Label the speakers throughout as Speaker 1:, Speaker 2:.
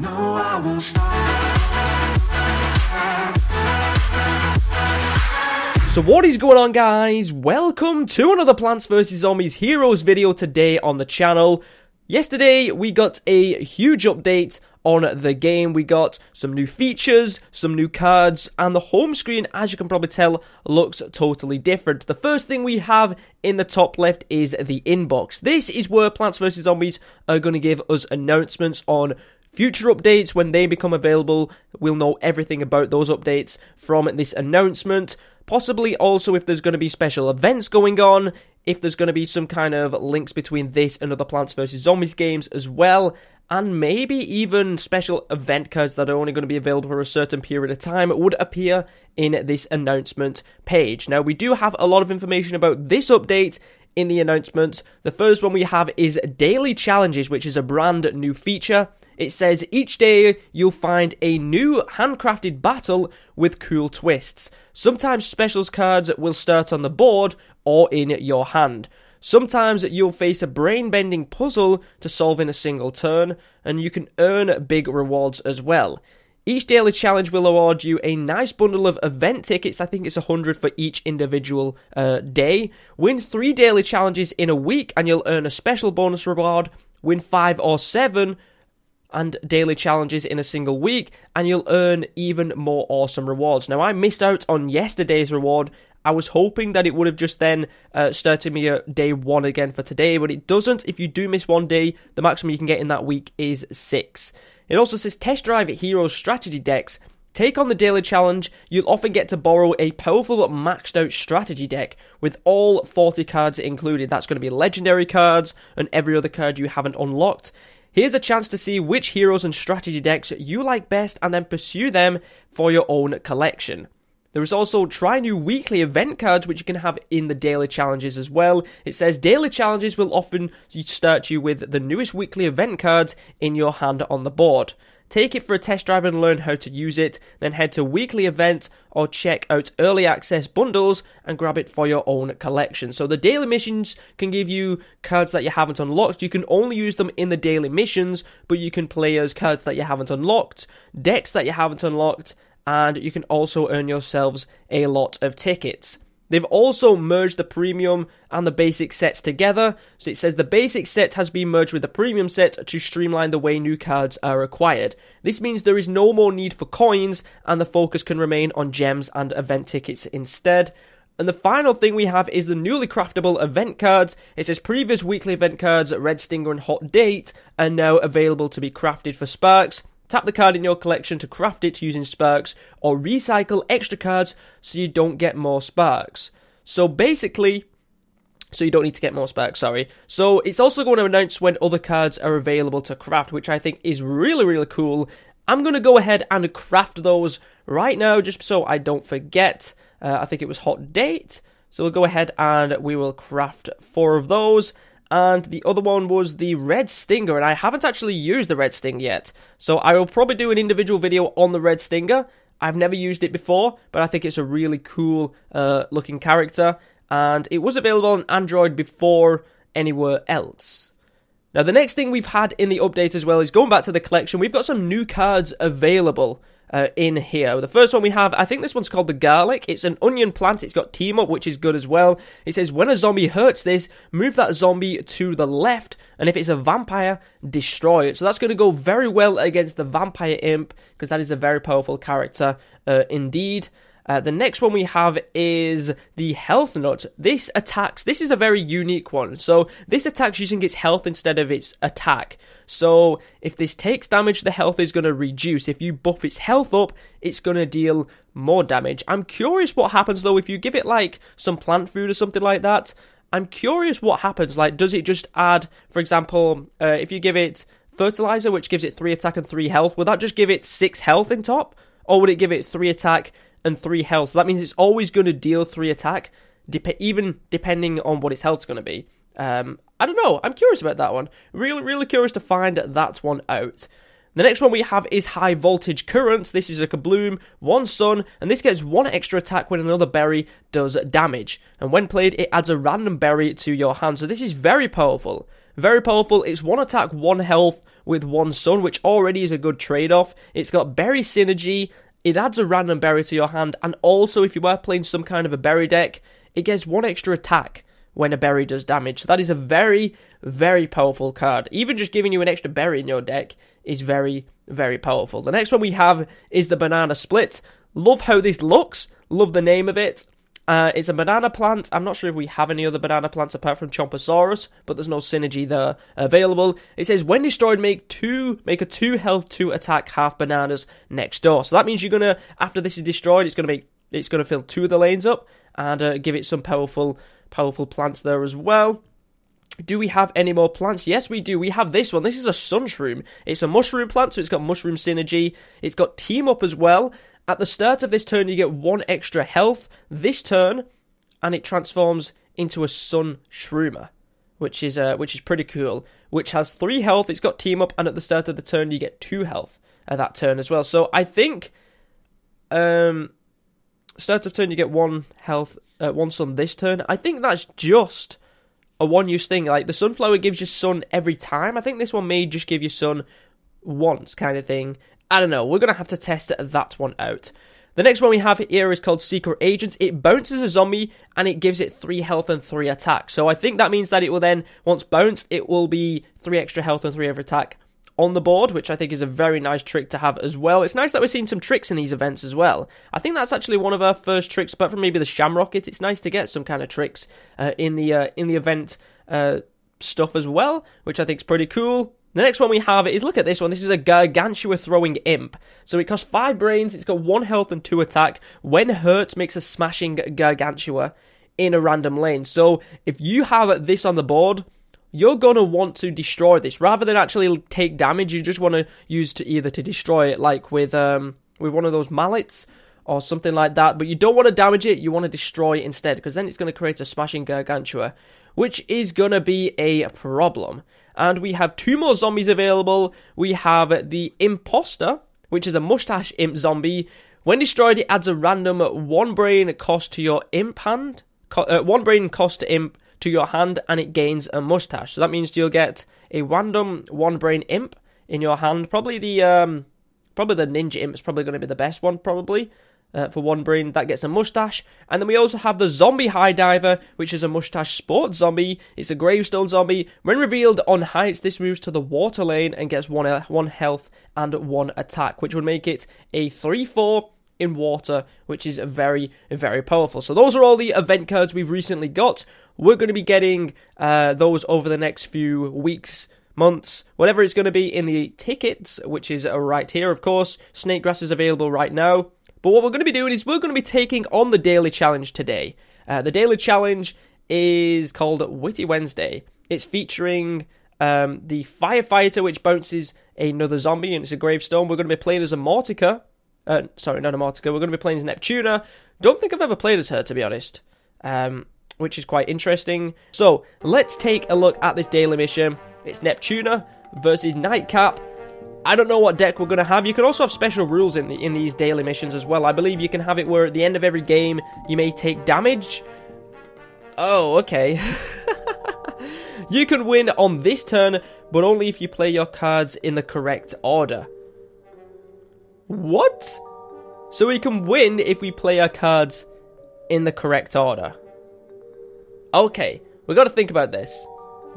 Speaker 1: No, I won't stop.
Speaker 2: So what is going on, guys? Welcome to another Plants vs Zombies Heroes video today on the channel. Yesterday we got a huge update on the game. We got some new features, some new cards, and the home screen, as you can probably tell, looks totally different. The first thing we have in the top left is the inbox. This is where Plants vs Zombies are going to give us announcements on future updates. When they become available, we'll know everything about those updates from this announcement. Possibly also if there's going to be special events going on, if there's going to be some kind of links between this and other Plants vs Zombies games as well, and maybe even special event cards that are only going to be available for a certain period of time would appear in this announcement page. Now, we do have a lot of information about this update in the announcement. The first one we have is Daily Challenges, which is a brand new feature. It says each day you'll find a new handcrafted battle with cool twists. Sometimes specials cards will start on the board or in your hand. Sometimes you'll face a brain-bending puzzle to solve in a single turn, and you can earn big rewards as well. Each daily challenge will award you a nice bundle of event tickets. I think it's 100 for each individual day. Win 3 daily challenges in a week and you'll earn a special bonus reward. Win 5 or 7 and daily challenges in a single week, and you'll earn even more awesome rewards. Now, I missed out on yesterday's reward. I was hoping that it would have just then started me at day 1 again for today, but it doesn't. If you do miss one day, the maximum you can get in that week is 6. It also says test drive Heroes strategy decks. Take on the daily challenge. You'll often get to borrow a powerful maxed out strategy deck with all 40 cards included. That's going to be legendary cards and every other card you haven't unlocked. Here's a chance to see which heroes and strategy decks you like best and then pursue them for your own collection. There is also try new weekly event cards which you can have in the daily challenges as well. It says daily challenges will often start you with the newest weekly event cards in your hand on the board. Take it for a test drive and learn how to use it, then head to weekly event or check out early access bundles and grab it for your own collection. So the daily missions can give you cards that you haven't unlocked. You can only use them in the daily missions, but you can play as cards that you haven't unlocked, decks that you haven't unlocked, and you can also earn yourselves a lot of tickets. They've also merged the premium and the basic sets together. So it says the basic set has been merged with the premium set to streamline the way new cards are acquired. This means there is no more need for coins and the focus can remain on gems and event tickets instead. And the final thing we have is the newly craftable event cards. It says previous weekly event cards, Red Stinger and Hot Date, are now available to be crafted for Sparks. Tap the card in your collection to craft it using Sparks, or recycle extra cards so you don't get more Sparks. So basically, so you don't need to get more Sparks, sorry. So it's also going to announce when other cards are available to craft, which I think is really, really cool. I'm going to go ahead and craft those right now, just so I don't forget. I think it was Hot Date. So we'll go ahead and we will craft 4 of those. And the other one was the Red Stinger, and I haven't actually used the Red Stinger yet. So I will probably do an individual video on the Red Stinger. I've never used it before, but I think it's a really cool looking character. And it was available on Android before anywhere else. Now, the next thing we've had in the update as well is going back to the collection. We've got some new cards available in here. The first one we have, I think this one's called the Garlic. It's an onion plant. It's got team up, which is good as well. It says when a zombie hurts this, move that zombie to the left, and if it's a vampire, destroy it. So that's going to go very well against the Vampire Imp, because that is a very powerful character indeed. The next one we have is the Health Nut. This is a very unique one. So this attacks using its health instead of its attack. So if this takes damage, the health is going to reduce. If you buff its health up, it's going to deal more damage. I'm curious what happens though if you give it like some plant food or something like that. I'm curious what happens. Like, does it just add, for example, if you give it fertilizer, which gives it 3 attack and 3 health, would that just give it 6 health in top? Or would it give it 3 attack and 3 health? So that means it's always going to deal 3 attack, even depending on what its health's going to be. I don't know. I'm curious about that one. Really, really curious to find that one out. The next one we have is High Voltage Currents. This is a Kabloom, 1 stun, and this gets 1 extra attack when another berry does damage. And when played, it adds a random berry to your hand. So this is very powerful. Very powerful. It's 1 attack, 1 health with 1 sun, which already is a good trade-off. It's got berry synergy. It adds a random berry to your hand, and also if you are playing some kind of a berry deck, it gets 1 extra attack when a berry does damage. So that is a very, very powerful card. Even just giving you an extra berry in your deck is very, very powerful. The next one we have is the Banana Split. Love how this looks. Love the name of it. It's a banana plant. I'm not sure if we have any other banana plants apart from Chomposaurus, but there's no synergy there available. It says, when destroyed, make a 2 health, 2 attack, half bananas next door. So that means you're going to, after this is destroyed, it's going to fill 2 of the lanes up and give it some powerful plants there as well. Do we have any more plants? Yes, we do. We have this one. This is a Sunshroom. It's a mushroom plant, so it's got mushroom synergy. It's got team up as well. At the start of this turn, you get 1 extra health this turn, and it transforms into a Sun Shroomer, which is pretty cool. Which has 3 health. It's got team up, and at the start of the turn, you get 2 health at that turn as well. So I think, start of turn, you get 1 health, 1 sun this turn. I think that's just a one-use thing. Like, the Sunflower gives you sun every time. I think this one may just give you sun once kind of thing. I don't know. We're going to have to test that one out. The next one we have here is called Secret Agent. It bounces a zombie, and it gives it 3 health and 3 attack. So I think that means that it will then, once bounced, it will be 3 extra health and 3 extra attack on the board, which I think is a very nice trick to have as well. It's nice that we're seeing some tricks in these events as well. I think that's actually one of our first tricks, apart from maybe the Shamrocket. It's nice to get some kind of tricks in the event stuff as well, which I think is pretty cool. The next one we have is, look at this one. This is a Gargantua Throwing Imp. So it costs 5 brains, it's got 1 health and 2 attack. When hurt, makes a smashing Gargantua in a random lane. So if you have this on the board, you're going to want to destroy this. Rather than actually take damage, you just want to use to destroy it, like with one of those mallets or something like that. But you don't want to damage it, you want to destroy it instead, because then it's going to create a smashing Gargantua, which is going to be a problem. And we have 2 more zombies available. We have the Imposter, which is a mustache imp zombie. When destroyed, it adds a random 1 brain cost to your imp hand. 1 brain cost to imp to your hand, and it gains a mustache. So that means you'll get a random 1 brain imp in your hand. Probably the ninja imp is probably going to be the best one, probably. For 1 brain, that gets a mustache. And then we also have the Zombie High Diver, which is a mustache sports zombie. It's a gravestone zombie. When revealed on heights, this moves to the water lane and gets 1 health and 1 attack, which would make it a 3/4 in water, which is very, very powerful. So those are all the event cards we've recently got. We're going to be getting those over the next few weeks, months, whatever it's going to be in the tickets, which is right here, of course. Snakegrass is available right now. But what we're going to be doing is we're going to be taking on the daily challenge today. The daily challenge is called Witty Wednesday. It's featuring the Firefighter, which bounces another zombie, and it's a gravestone. We're going to be playing as a Mortica. Sorry, not a Mortica. We're going to be playing as Neptuna. Don't think I've ever played as her, to be honest. Which is quite interesting. So, let's take a look at this daily mission. It's Neptuna versus Nightcap. I don't know what deck we're going to have. You can also have special rules in these daily missions as well. I believe you can have it where at the end of every game, you may take damage. Oh, okay. You can win on this turn, but only if you play your cards in the correct order. What? So we can win if we play our cards in the correct order. Okay, we've got to think about this.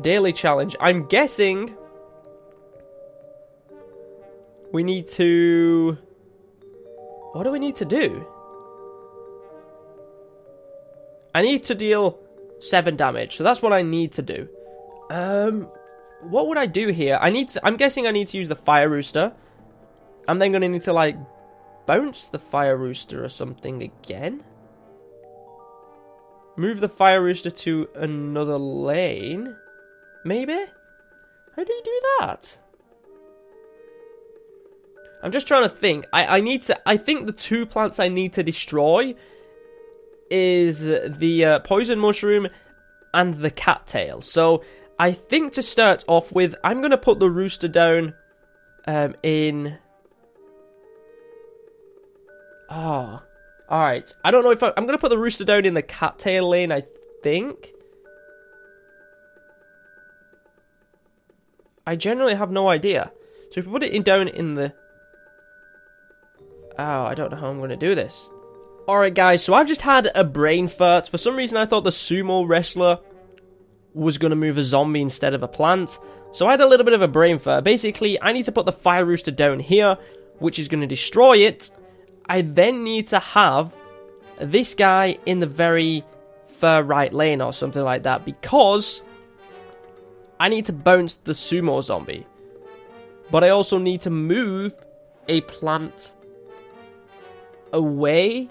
Speaker 2: Daily challenge. I'm guessing we need to... What do we need to do? I need to deal 7 damage, so that's what I need to do. What would I do here? I'm guessing I need to use the Fire Rooster. I'm then going to need to, like, bounce the Fire Rooster or something again. Move the Fire Rooster to another lane. Maybe? How do you do that? I'm just trying to think. I think the 2 plants I need to destroy is the Poison Mushroom and the Cattail. So I think to start off with, I'm going to put the Rooster down in... Oh, alright. I don't know if I'm going to put the Rooster down in the Cattail lane, I think. I generally have no idea. So if we put it down in the... Oh, I don't know how I'm going to do this. Alright guys, so I've just had a brain fart. For some reason I thought the sumo wrestler was going to move a zombie instead of a plant. So I had a little bit of a brain fart. Basically, I need to put the fire rooster down here, which is going to destroy it. I then need to have this guy in the very far right lane or something like that, because I need to bounce the sumo zombie. But I also need to move a plant away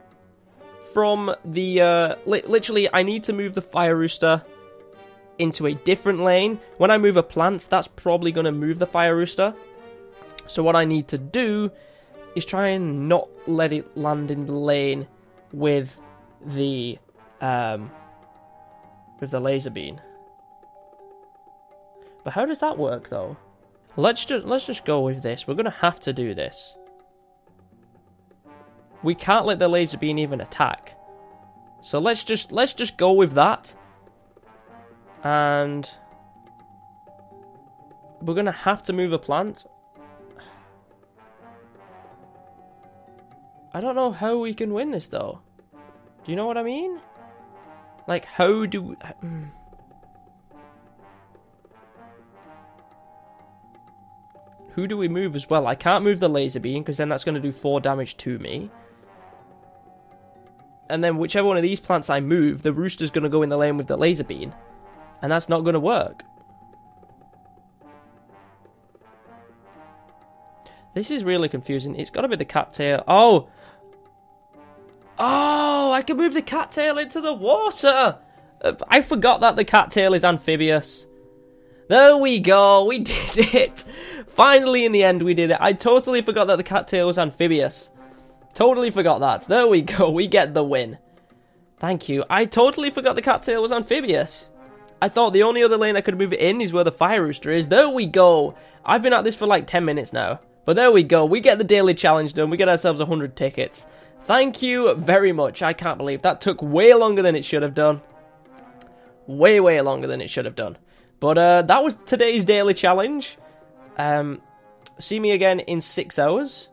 Speaker 2: from the, literally, I need to move the fire rooster into a different lane. When I move a plant, that's probably going to move the fire rooster. So what I need to do is try and not let it land in the lane with the laser beam. But how does that work, though? Let's just go with this. We're going to have to do this. We can't let the laser beam even attack. So let's just go with that. And we're going to have to move a plant. I don't know how we can win this, though. Do you know what I mean? Like, how do we... Who do we move as well? I can't move the laser beam, because then that's going to do 4 damage to me. And then whichever one of these plants I move, the rooster's going to go in the lane with the laser beam. And that's not going to work. This is really confusing. It's got to be the cattail. Oh! Oh, I can move the cattail into the water! I forgot that the cattail is amphibious. There we go, we did it! Finally, in the end, we did it. I totally forgot that the cattail was amphibious. Totally forgot that. There we go, we get the win. Thank you. I totally forgot the cattail was amphibious. I thought the only other lane I could move it in is where the fire rooster is. There we go. I've been at this for like 10 minutes now. But there we go. We get the daily challenge done. We get ourselves 100 tickets. Thank you very much. I can't believe that took way longer than it should have done. Way, way longer than it should have done. But that was today's daily challenge. See me again in 6 hours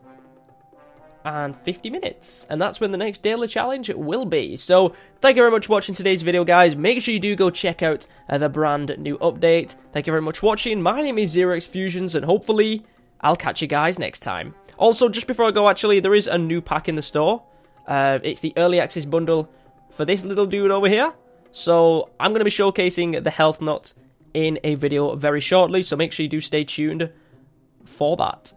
Speaker 2: and 50 minutes. And that's when the next daily challenge will be. So, thank you very much for watching today's video, guys. Make sure you do go check out the brand new update. Thank you very much for watching. My name is ZEROxFUSIONZ, and hopefully I'll catch you guys next time. Also, just before I go, actually, there is a new pack in the store. It's the early access bundle for this little dude over here. So, I'm going to be showcasing the health nut in a video very shortly. So, make sure you do stay tuned for that.